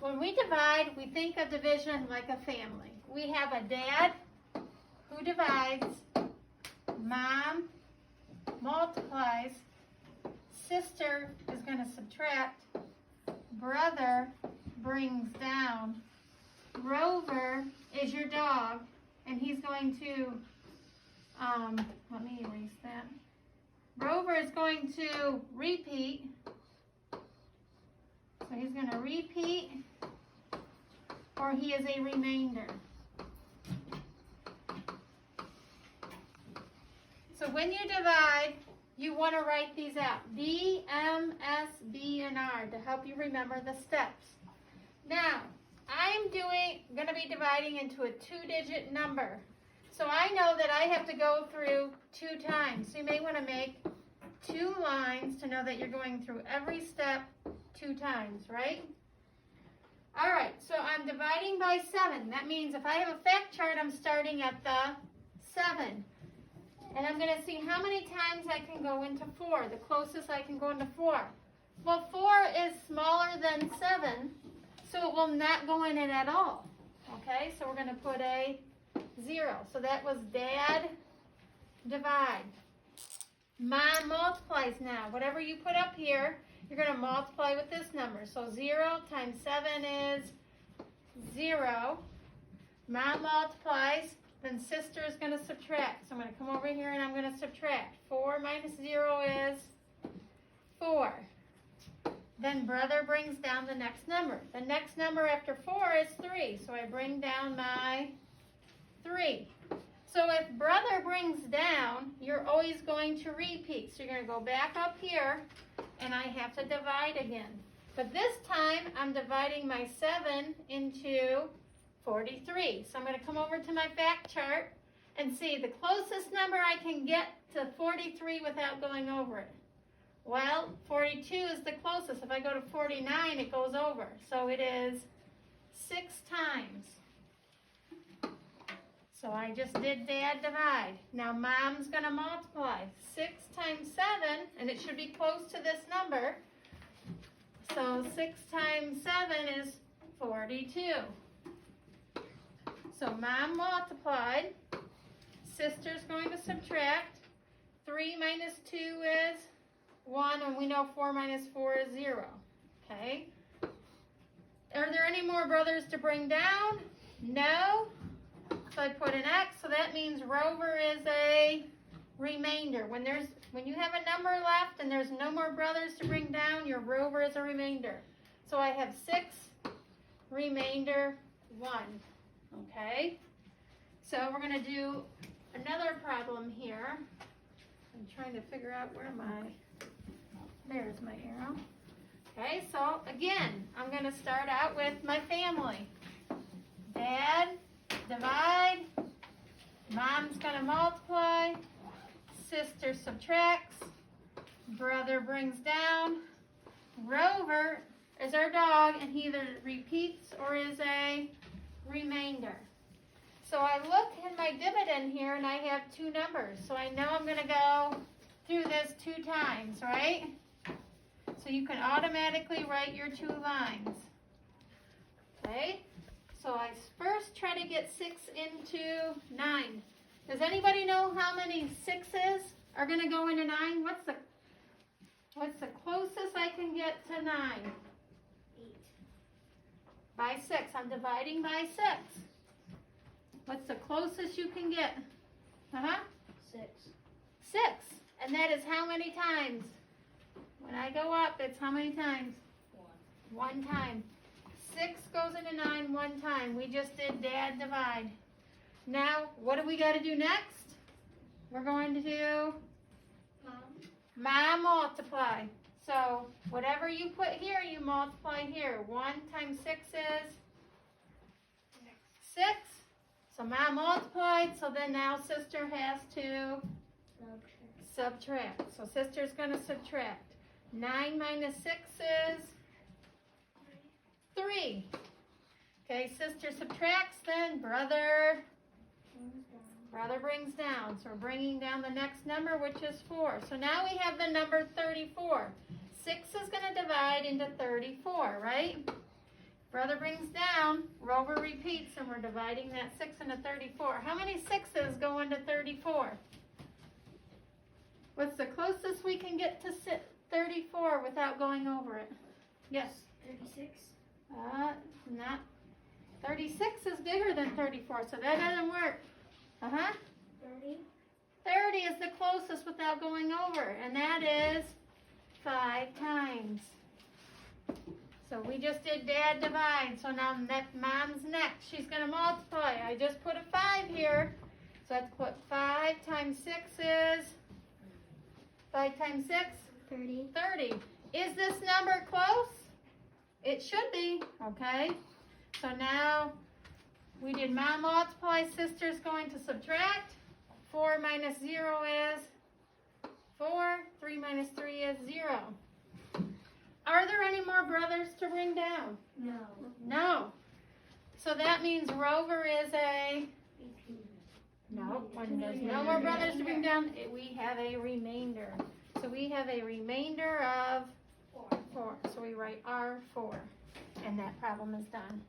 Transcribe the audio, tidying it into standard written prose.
When we divide, we think of division like a family. We have a dad who divides, mom multiplies, sister is going to subtract, brother brings down, Rover is your dog, and he's going to, let me erase that. Rover is going to repeat, so he's going to repeat, or he is a remainder. So when you divide, you want to write these out. D, M, S, B, and R to help you remember the steps. Now, I'm going to be dividing into a 2-digit number. So I know that I have to go through 2 times. So you may want to make 2 lines to know that you're going through every step 2 times, right? All right, so I'm dividing by 7. That means if I have a fact chart, I'm starting at the 7. And I'm going to see how many times I can go into 4, the closest I can go into 4. Well, 4 is smaller than 7, so it will not go in it at all. Okay, so we're going to put a 0. So that was dad divide. Mom multiplies now. Whatever you put up here, you're going to multiply with this number. So 0 times 7 is 0. Mom multiplies. Then sister is going to subtract. So I'm going to come over here and I'm going to subtract. 4 minus 0 is 4. Then brother brings down the next number. The next number after 4 is 3. So I bring down my 3. So if brother brings down, you're always going to repeat. So you're going to go back up here and I have to divide again. But this time I'm dividing my 7 into 43. So I'm going to come over to my fact chart and see the closest number I can get to 43 without going over it. Well, 42 is the closest. If I go to 49, it goes over. So it is 6 times. So I just did dad divide. Now mom's going to multiply. 6 times 7, and it should be close to this number. So 6 times 7 is 42. So mom multiplied, sister's going to subtract, 3 minus 2 is 1, and we know 4 minus 4 is 0, okay? Are there any more brothers to bring down? No. So I put an X, so that means Rover is a remainder. When you have a number left and there's no more brothers to bring down, your Rover is a remainder. So I have 6, remainder 1. Okay, so we're going to do another problem here. I'm trying to figure out where there's my arrow. Okay, so again, I'm going to start out with my family. Dad, divide, mom's going to multiply, sister subtracts, brother brings down, Rover is our dog, and he either repeats or is a remainder. So I look in my dividend here and I have 2 numbers. So I know I'm going to go through this 2 times, right? So you can automatically write your 2 lines. Okay? So I first try to get 6 into 9. Does anybody know how many 6s are going to go into 9? What's the closest I can get to 9? By 6. I'm dividing by 6. What's the closest you can get? 6. 6. And that is how many times? When I go up, it's how many times? 1 time. 6 goes into 9 1 time. We just did dad divide. Now, what do we got to do next? We're going to do mom multiply. So whatever you put here, you multiply here. 1 times 6 is 6. So mom multiplied, so then now sister has to subtract. So sister's going to subtract. 9 minus 6 is 3. Okay, sister subtracts, then brother brings down. So we're bringing down the next number, which is 4. So now we have the number 34. 6 is going to divide into 34, right? Brother brings down, Rover repeats, and we're dividing that 6 into 34. How many 6's go into 34? What's the closest we can get to 34 without going over it? Yes? 36. Not. 36 is bigger than 34, so that doesn't work. 30. 30 is the closest without going over, and that is 5 times. So we just did Dad divide, so now Mom's next. She's going to multiply. I just put a 5 here, so let's put 5 times 6 is, 5 times 6? 30. 30. Is this number close? It should be, okay? So now we did Mom multiply, sister's going to subtract. 4 minus 0 is 4. 3 minus 3 is 0. Are there any more brothers to bring down? No. No. So that means Rover is a, no, when there's no more brothers to bring down, we have a remainder. So we have a remainder of 4. So we write R4, and that problem is done.